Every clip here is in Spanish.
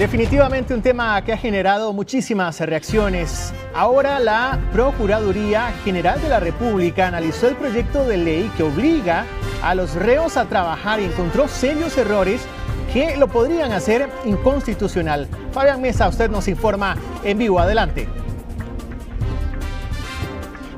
Definitivamente un tema que ha generado muchísimas reacciones. Ahora la Procuraduría General de la República analizó el proyecto de ley que obliga a los reos a trabajar y encontró serios errores que lo podrían hacer inconstitucional. Fabián Mesa, usted nos informa en vivo. Adelante.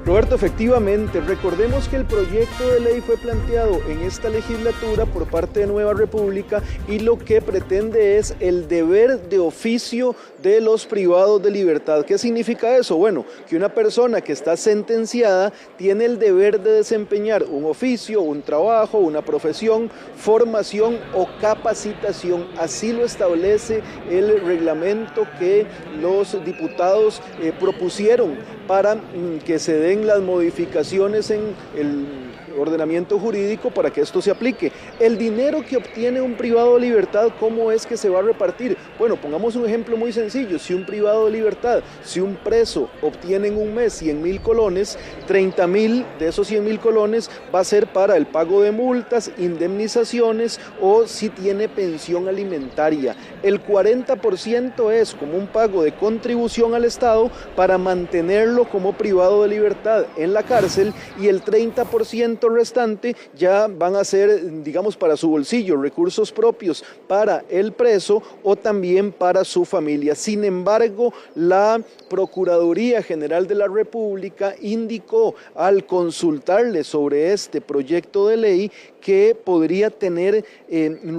Roberto, efectivamente, recordemos que el proyecto de ley fue planteado en esta legislatura por parte de Nueva República y lo que pretende es el deber de oficio de los privados de libertad. ¿Qué significa eso? Bueno, que una persona que está sentenciada tiene el deber de desempeñar un oficio, un trabajo, una profesión, formación o capacitación. Así lo establece el reglamento que los diputados propusieron para que se den las modificaciones en el ordenamiento jurídico para que esto se aplique. El dinero que obtiene un privado de libertad, ¿cómo es que se va a repartir? Bueno, pongamos un ejemplo muy sencillo. Si un privado de libertad, si un preso obtiene en un mes 100,000 colones, 30,000 de esos 100,000 colones va a ser para el pago de multas, indemnizaciones o si tiene pensión alimentaria. El 40% es como un pago de contribución al Estado para mantenerlo como privado de libertad en la cárcel y el 30% restante ya van a ser, digamos, para su bolsillo, recursos propios para el preso o también para su familia. Sin embargo, la Procuraduría General de la República indicó al consultarle sobre este proyecto de ley que podría tener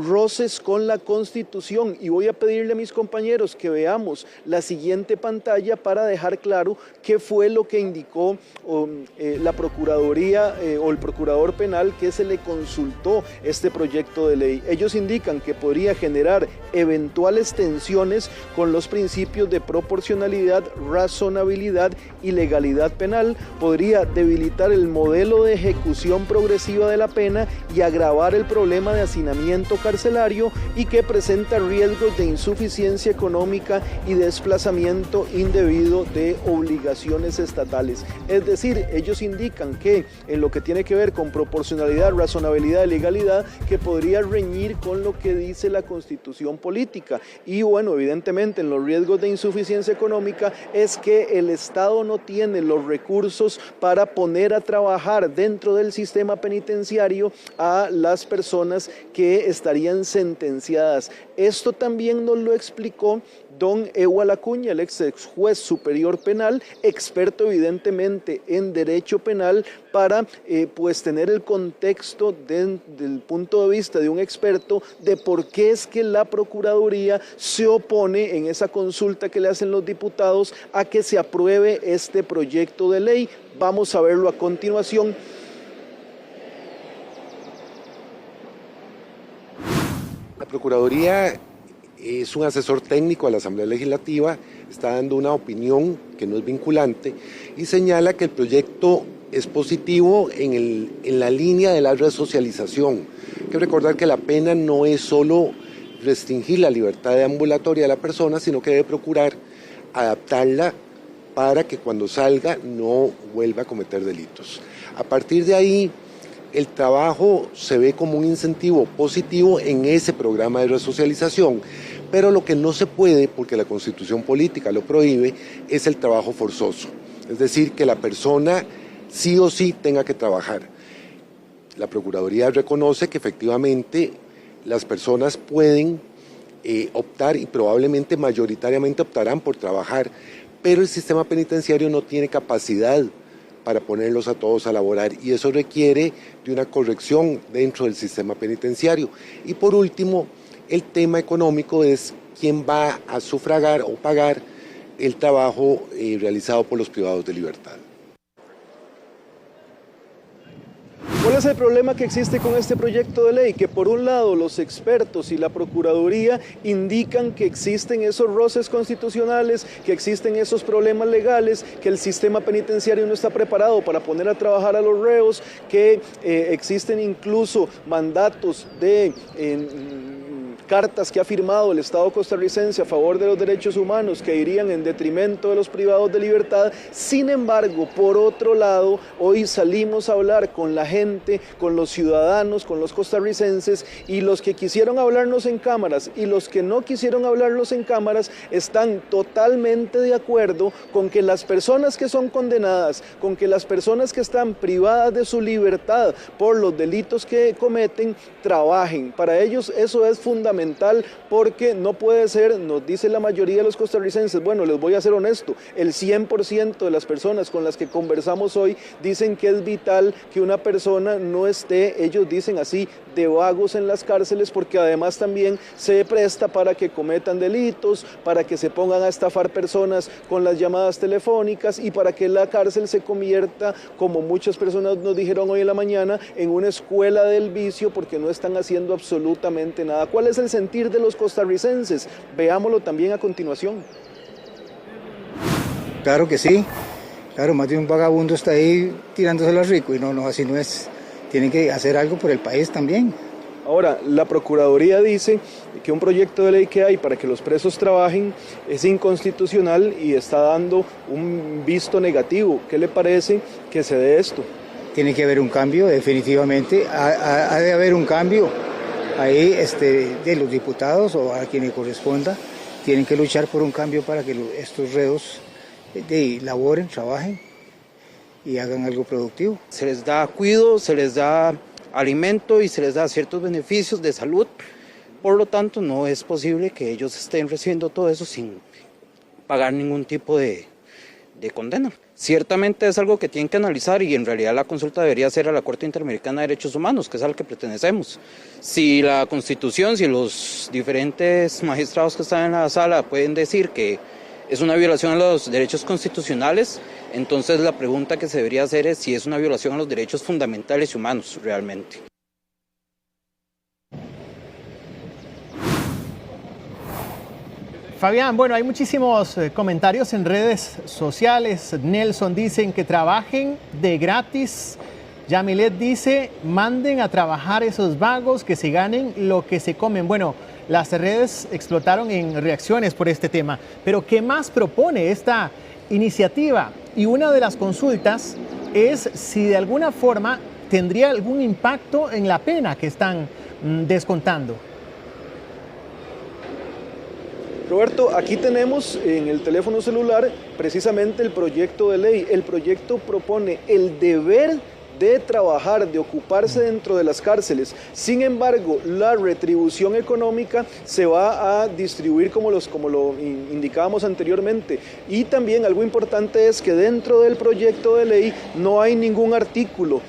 roces con la Constitución, y voy a pedirle a mis compañeros que veamos la siguiente pantalla para dejar claro qué fue lo que indicó la Procuraduría o el Procurador Penal que se le consultó este proyecto de ley. Ellos indican que podría generar eventuales tensiones con los principios de proporcionalidad, razonabilidad y legalidad penal, podría debilitar el modelo de ejecución progresiva de la pena y agravar el problema de hacinamiento carcelario y que presenta riesgos de insuficiencia económica y desplazamiento indebido de obligaciones estatales. Es decir, ellos indican que en lo que tiene que ver con proporcionalidad, razonabilidad y legalidad, que podría reñir con lo que dice la Constitución política. Y bueno, evidentemente en los riesgos de insuficiencia económica es que el Estado no tiene los recursos para poner a trabajar dentro del sistema penitenciario a las personas que estarían sentenciadas. Esto también nos lo explicó don Ewald Acuña, el ex juez superior penal, experto evidentemente en derecho penal, para pues tener el contexto del punto de vista de un experto de por qué es que la Procuraduría se opone en esa consulta que le hacen los diputados a que se apruebe este proyecto de ley. Vamos a verlo a continuación. La Procuraduría es un asesor técnico a la Asamblea Legislativa, está dando una opinión que no es vinculante y señala que el proyecto es positivo en la línea de la resocialización. Hay que recordar que la pena no es solo restringir la libertad ambulatoria de la persona, sino que debe procurar adaptarla para que cuando salga no vuelva a cometer delitos. A partir de ahí, el trabajo se ve como un incentivo positivo en ese programa de resocialización, pero lo que no se puede, porque la Constitución política lo prohíbe, es el trabajo forzoso. Es decir, que la persona sí o sí tenga que trabajar. La Procuraduría reconoce que efectivamente las personas pueden optar y probablemente mayoritariamente optarán por trabajar, pero el sistema penitenciario no tiene capacidad para ponerlos a todos a laborar y eso requiere de una corrección dentro del sistema penitenciario. Y por último, el tema económico es quién va a sufragar o pagar el trabajo realizado por los privados de libertad. ¿Cuál es el problema que existe con este proyecto de ley? Que por un lado los expertos y la Procuraduría indican que existen esos roces constitucionales, que existen esos problemas legales, que el sistema penitenciario no está preparado para poner a trabajar a los reos, que existen incluso mandatos de cartas que ha firmado el Estado costarricense a favor de los derechos humanos que irían en detrimento de los privados de libertad. Sin embargo, por otro lado, hoy salimos a hablar con la gente, con los ciudadanos, con los costarricenses, y los que quisieron hablarnos en cámaras y los que no quisieron hablarnos en cámaras están totalmente de acuerdo con que las personas que son condenadas, con que las personas que están privadas de su libertad por los delitos que cometen, trabajen. Para ellos eso es fundamental, porque no puede ser, nos dice la mayoría de los costarricenses, bueno, les voy a ser honesto, el 100% de las personas con las que conversamos hoy dicen que es vital que una persona no esté, ellos dicen así, de vagos en las cárceles, porque además también se presta para que cometan delitos, para que se pongan a estafar personas con las llamadas telefónicas y para que la cárcel se convierta, como muchas personas nos dijeron hoy en la mañana, en una escuela del vicio, porque no están haciendo absolutamente nada. ¿Cuál es el sentir de los costarricenses? Veámoslo también a continuación. Claro que sí, claro, más de un vagabundo está ahí tirándoselo a rico y no, así no es. Tienen que hacer algo por el país también. Ahora, la Procuraduría dice que un proyecto de ley que hay para que los presos trabajen es inconstitucional y está dando un visto negativo. ¿Qué le parece que se dé esto? Tiene que haber un cambio, definitivamente. Ha de haber un cambio. Ahí de los diputados o a quienes corresponda tienen que luchar por un cambio para que estos reos laboren, trabajen y hagan algo productivo. Se les da cuidado, se les da alimento y se les da ciertos beneficios de salud. Por lo tanto, no es posible que ellos estén recibiendo todo eso sin pagar ningún tipo de condena. Ciertamente es algo que tienen que analizar y en realidad la consulta debería ser a la Corte Interamericana de Derechos Humanos, que es a la que pertenecemos. Si la Constitución, si los diferentes magistrados que están en la sala pueden decir que es una violación a los derechos constitucionales, entonces la pregunta que se debería hacer es si es una violación a los derechos fundamentales y humanos realmente. Fabián, bueno, hay muchísimos comentarios en redes sociales. Nelson dicen que trabajen de gratis. Yamilet dice, manden a trabajar esos vagos que se ganen lo que se comen. Bueno, las redes explotaron en reacciones por este tema. Pero ¿qué más propone esta iniciativa? Y una de las consultas es si de alguna forma tendría algún impacto en la pena que están descontando. Roberto, aquí tenemos en el teléfono celular precisamente el proyecto de ley. El proyecto propone el deber de trabajar, de ocuparse dentro de las cárceles. Sin embargo, la retribución económica se va a distribuir como lo indicábamos anteriormente. Y también algo importante es que dentro del proyecto de ley no hay ningún artículo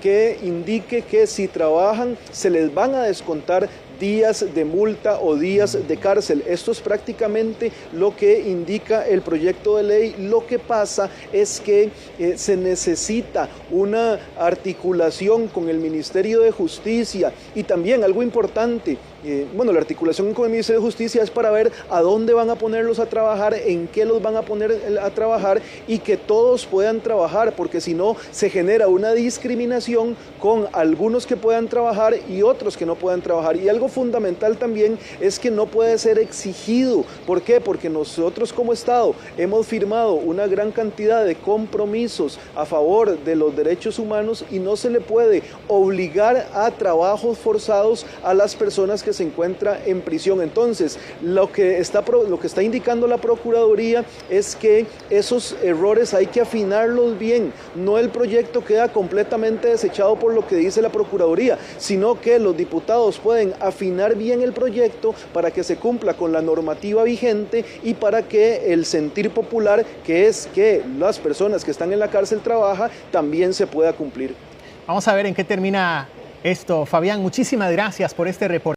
que indique que si trabajan se les van a descontar días de multa o días de cárcel. Esto es prácticamente lo que indica el proyecto de ley. Lo que pasa es que se necesita una articulación con el Ministerio de Justicia y también algo importante, la articulación con el Ministerio de Justicia es para ver a dónde van a ponerlos a trabajar, en qué los van a poner a trabajar y que todos puedan trabajar, porque si no se genera una discriminación con algunos que puedan trabajar y otros que no puedan trabajar. Y algo fundamental también es que no puede ser exigido. ¿Por qué? Porque nosotros como Estado hemos firmado una gran cantidad de compromisos a favor de los derechos humanos y no se le puede obligar a trabajos forzados a las personas que se encuentran en prisión. Entonces, lo que está indicando la Procuraduría es que esos errores hay que afinarlos bien. No el proyecto queda completamente desechado por lo que dice la Procuraduría, sino que los diputados pueden afinar bien el proyecto para que se cumpla con la normativa vigente y para que el sentir popular, que es que las personas que están en la cárcel trabajan, también se pueda cumplir. Vamos a ver en qué termina esto. Fabián, muchísimas gracias por este reporte.